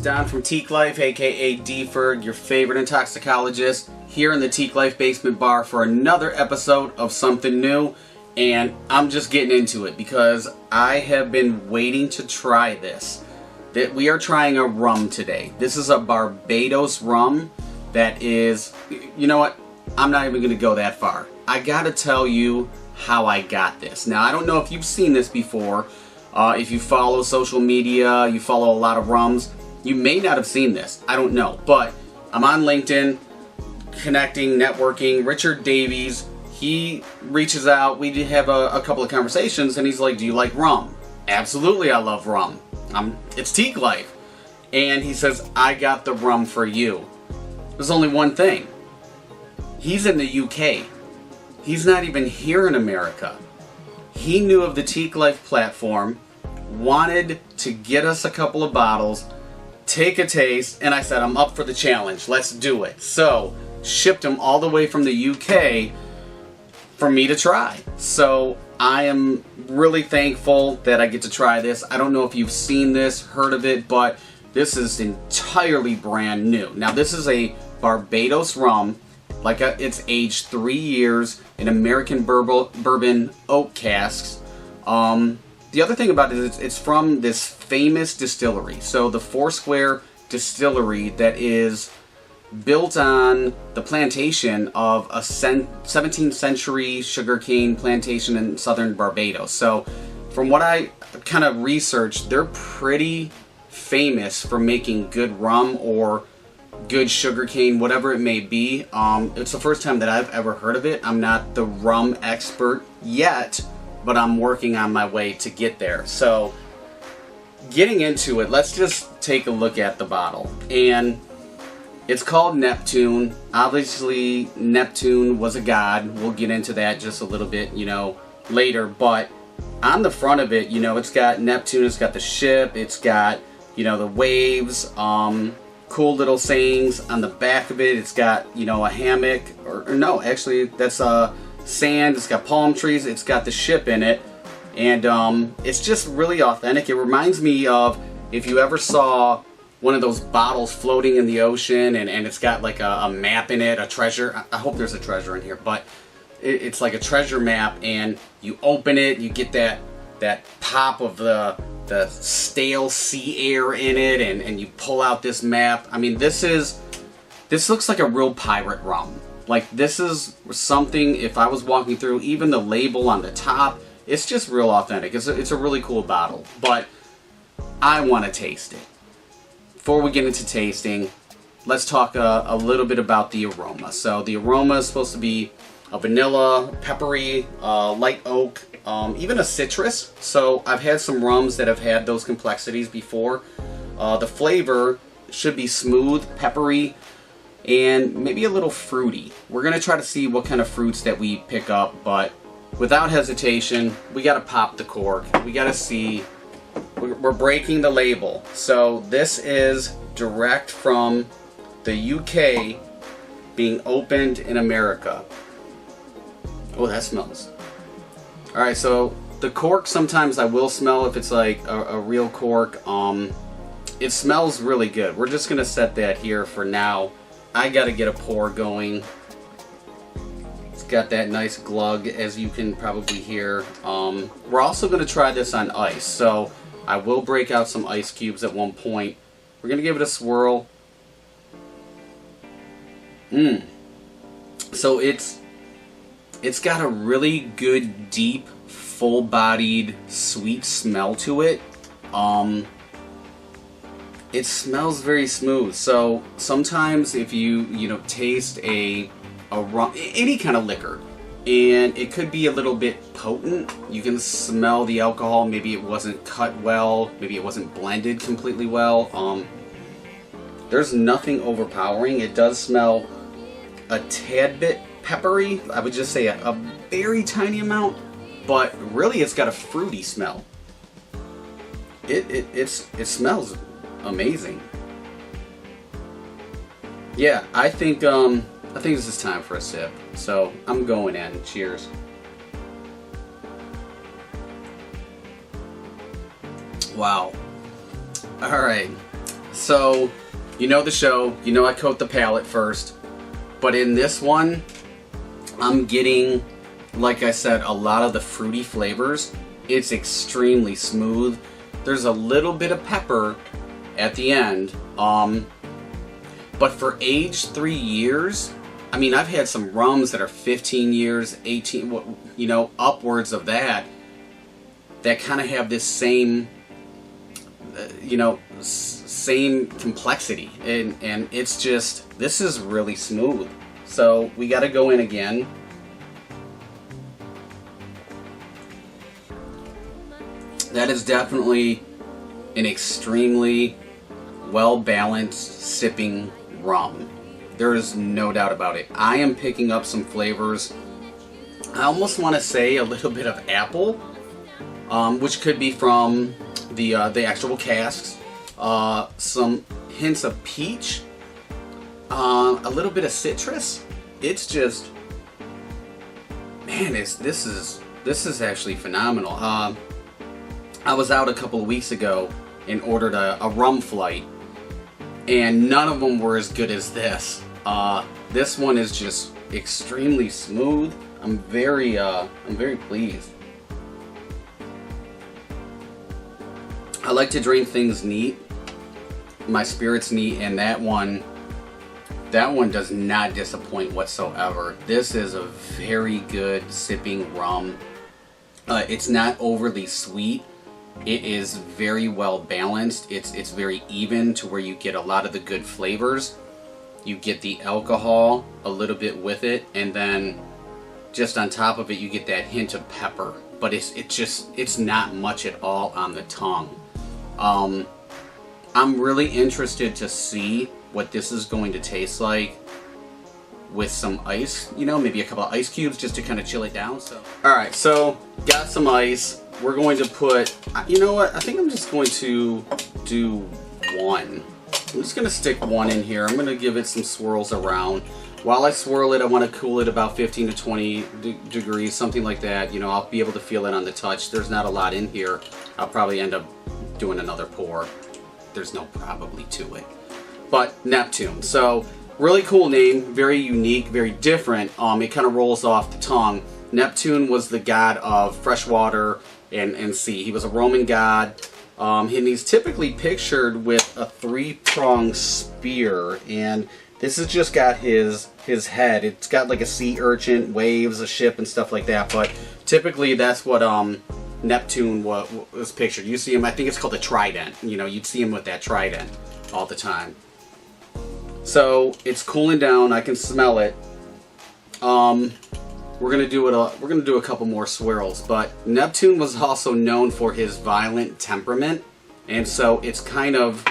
Don from Teeqlife, aka Deford, your favorite intoxicologist, here in the Teeqlife basement bar for another episode of something new. And I'm just getting into it because I have been waiting to try this. That we are trying a rum today. This is a Barbados rum that is, you know what? I'm not even going to go that far. I gotta tell you how I got this. Now, I don't know if you've seen this before. If you follow social media, you follow a lot of rums, you may not have seen this. I don't know. But I'm on LinkedIn, connecting, networking. Richard Davies, he reaches out. We have a couple of conversations, and he's like, do you like rum? Absolutely, I love rum. It's Teeqlife. And he says, I got the rum for you. There's only one thing. He's in the UK. He's not even here in America. He knew of the Teeqlife platform, wanted to get us a couple of bottles, take a taste, and I said, I'm up for the challenge. Let's do it. So, shipped him all the way from the UK for me to try. So, I am really thankful that I get to try this. I don't know if you've seen this, heard of it, but this is entirely brand new. Now, this is a Barbados rum. It's aged 3 years in American bourbon oak casks. The other thing about it is it's from this famous distillery. So the Foursquare distillery that is built on the plantation of a 17th century sugarcane plantation in southern Barbados. So from what I kind of researched, they're pretty famous for making good rum or good sugarcane, whatever it may be. It's the first time that I've ever heard of it. I'm not the rum expert yet, but I'm working on my way to get there. So, getting into it, let's just take a look at the bottle. And it's called Neptune. Obviously, Neptune was a god. We'll get into that just a little bit, later. But on the front of it, it's got Neptune, it's got the ship, it's got, the waves, cool little sayings on the back of it. It's got, a hammock, or no, actually, that's sand. It's got palm trees. It's got the ship in it, and it's just really authentic. It reminds me of if you ever saw one of those bottles floating in the ocean, and it's got like a map in it, a treasure. I hope there's a treasure in here, but it's like a treasure map, and you open it, you get that pop of the stale sea air in it, and you pull out this map. I mean, this looks like a real pirate rum. Like, this is something, if I was walking through, even the label on the top, it's just real authentic. It's a really cool bottle, but I want to taste it. Before we get into tasting, let's talk a little bit about the aroma. So the aroma is supposed to be a vanilla, peppery, light oak, even a citrus. So I've had some rums that have had those complexities before. The flavor should be smooth, peppery, and maybe a little fruity. We're going to try to see what kind of fruits that we pick up, but without hesitation, we got to pop the cork. We got to see. We're breaking the label. So this is direct from the UK being opened in America. Oh, that smells. Alright, so the cork, sometimes I will smell if it's like a real cork. It smells really good. We're just going to set that here for now. I got to get a pour going. It's got that nice glug, as you can probably hear. We're also going to try this on ice, so I will break out some ice cubes at one point. We're going to give it a swirl. So it's got a really good, deep, full-bodied, sweet smell to it. It smells very smooth. So sometimes if you taste a rum, any kind of liquor, and it could be a little bit potent, you can smell the alcohol. Maybe it wasn't cut well. Maybe it wasn't blended completely well. There's nothing overpowering. It does smell a tad bit peppery. I would just say a very tiny amount, but really it's got a fruity smell. It smells amazing. Yeah, I think this is time for a sip. So I'm going in. Cheers. Wow. Alright. So, you know the show, you know I coat the palate first, but in this one, I'm getting, like I said, a lot of the fruity flavors. It's extremely smooth. There's a little bit of pepper at the end, but for aged 3 years, I mean, I've had some rums that are 15 years, 18, you know, upwards of that kind of have this same, you know, same complexity, and it's just, this is really smooth. So we got to go in again. That is definitely an extremely well-balanced sipping rum. There is no doubt about it. I am picking up some flavors. I almost want to say a little bit of apple, which could be from the actual casks. Some hints of peach, a little bit of citrus. It's just, man, this is actually phenomenal. I was out a couple of weeks ago and ordered a rum flight, and none of them were as good as this. This one is just extremely smooth. I'm very pleased. I like to drink things neat. My spirit's neat, and that one does not disappoint whatsoever. This is a very good sipping rum. It's not overly sweet. It is very well balanced. It's very even to where you get a lot of the good flavors. You get the alcohol a little bit with it, and then just on top of it you get that hint of pepper. But it's not much at all on the tongue. I'm really interested to see what this is going to taste like with some ice, you know, maybe a couple of ice cubes just to kind of chill it down. So, alright, so got some ice. We're going to put, you know what, I think I'm just going to do one. I'm just going to stick one in here. I'm going to give it some swirls around. While I swirl it, I want to cool it about 15 to 20 degrees, something like that. You know, I'll be able to feel it on the touch. There's not a lot in here. I'll probably end up doing another pour. There's no probably to it. But Neptune. So, really cool name, very unique, very different. It kind of rolls off the tongue. Neptune was the god of freshwater and sea. He was a Roman god. And he's typically pictured with a 3-pronged spear, and this has just got his head. It's got like a sea urchin, waves, a ship, and stuff like that. But typically, that's what Neptune was pictured. You see him. I think it's called a trident. You know, you'd see him with that trident all the time. So it's cooling down. I can smell it. We're gonna do it. We're gonna do a couple more swirls. But Neptune was also known for his violent temperament, and so it kind of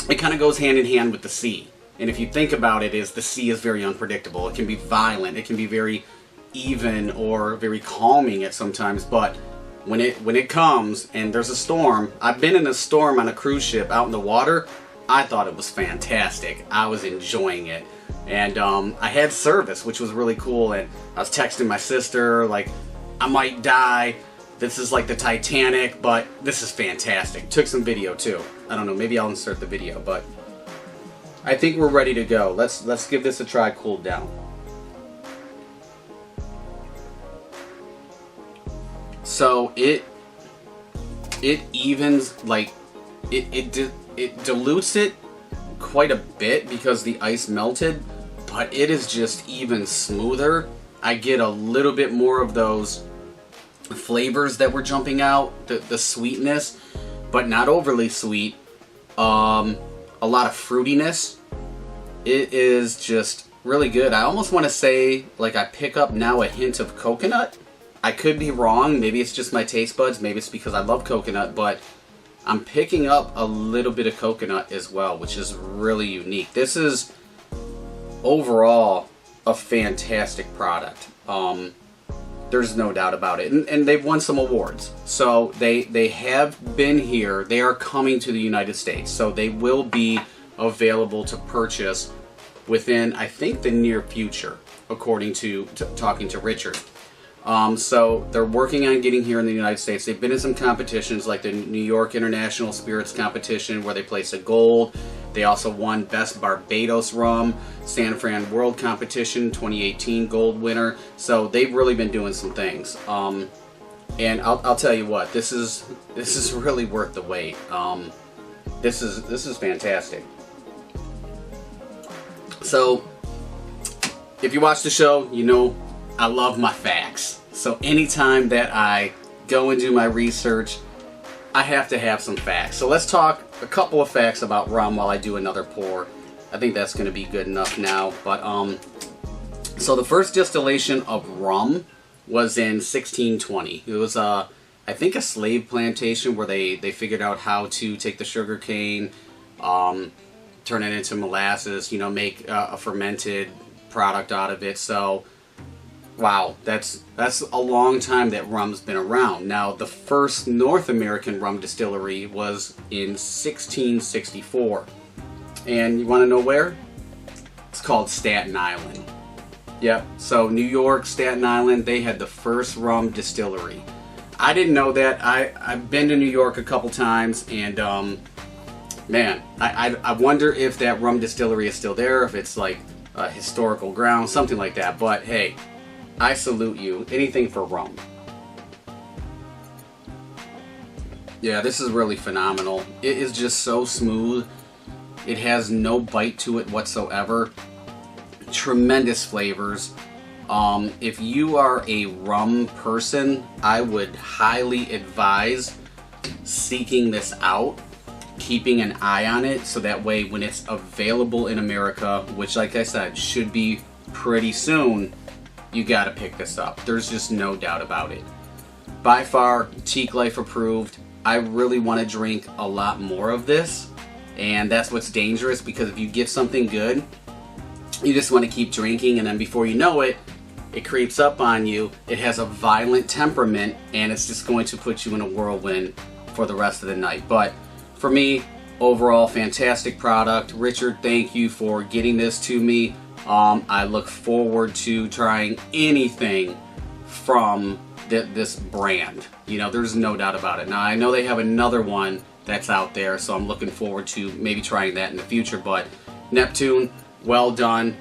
goes hand in hand with the sea. And if you think about it, the sea is very unpredictable. It can be violent. It can be very even or very calming at sometimes. But when it comes and there's a storm, I've been in a storm on a cruise ship out in the water. I thought it was fantastic. I was enjoying it. And I had service, which was really cool. And I was texting my sister, like, I might die. This is like the Titanic, but this is fantastic. Took some video too. I don't know, maybe I'll insert the video, but I think we're ready to go. Let's give this a try, cooled down. So it evens, like, it dilutes it quite a bit because the ice melted, but it is just even smoother. I get a little bit more of those flavors that were jumping out, the sweetness, but not overly sweet. A lot of fruitiness. It is just really good. I almost want to say, like, I pick up now a hint of coconut. I could be wrong. Maybe it's just my taste buds. Maybe it's because I love coconut, but I'm picking up a little bit of coconut as well, which is really unique. This is overall a fantastic product. There's no doubt about it. And they've won some awards. So they have been here. They are coming to the United States. So they will be available to purchase within, I think, the near future, according to talking to Richard. So they're working on getting here in the United States. They've been in some competitions like the New York International Spirits Competition where they placed a gold. They also won Best Barbados Rum, San Fran World Competition 2018 gold winner. So they've really been doing some things. And I'll tell you what, this is really worth the wait. This is fantastic. So if you watch the show, you know I love my facts. So anytime that I go and do my research, I have to have some facts. So let's talk a couple of facts about rum while I do another pour. I think that's going to be good enough now. But so the first distillation of rum was in 1620. It was I think a slave plantation where they figured out how to take the sugar cane, turn it into molasses, you know, make a fermented product out of it. So wow, that's a long time that rum's been around. Now, the first North American rum distillery was in 1664. And you want to know where? It's called Staten Island. Yep, so New York, Staten Island, they had the first rum distillery. I didn't know that. I've been to New York a couple times, and man, I wonder if that rum distillery is still there, if it's like a historical ground, something like that. But hey, I salute you. Anything for rum. Yeah, this is really phenomenal. It is just so smooth. It has no bite to it whatsoever. Tremendous flavors. If you are a rum person, I would highly advise seeking this out, keeping an eye on it, so that way when it's available in America, which like I said, should be pretty soon, you gotta pick this up. There's just no doubt about it. By far, Teeqlife approved. I really want to drink a lot more of this, and that's what's dangerous, because if you get something good, you just want to keep drinking, and then before you know it, it creeps up on you. It has a violent temperament, and it's just going to put you in a whirlwind for the rest of the night. But for me, overall, fantastic product. Richard, thank you for getting this to me. I look forward to trying anything from this brand. You know, there's no doubt about it. Now, I know they have another one that's out there, so I'm looking forward to maybe trying that in the future. But Neptune, well done.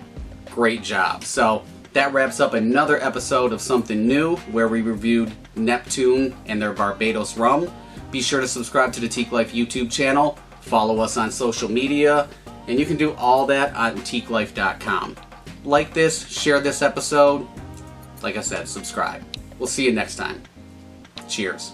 Great job. So that wraps up another episode of Something New, where we reviewed Neptune and their Barbados rum. Be sure to subscribe to the Teeqlife YouTube channel. Follow us on social media. And you can do all that on teeqlife.com. Like this, share this episode. Like I said, subscribe. We'll see you next time. Cheers.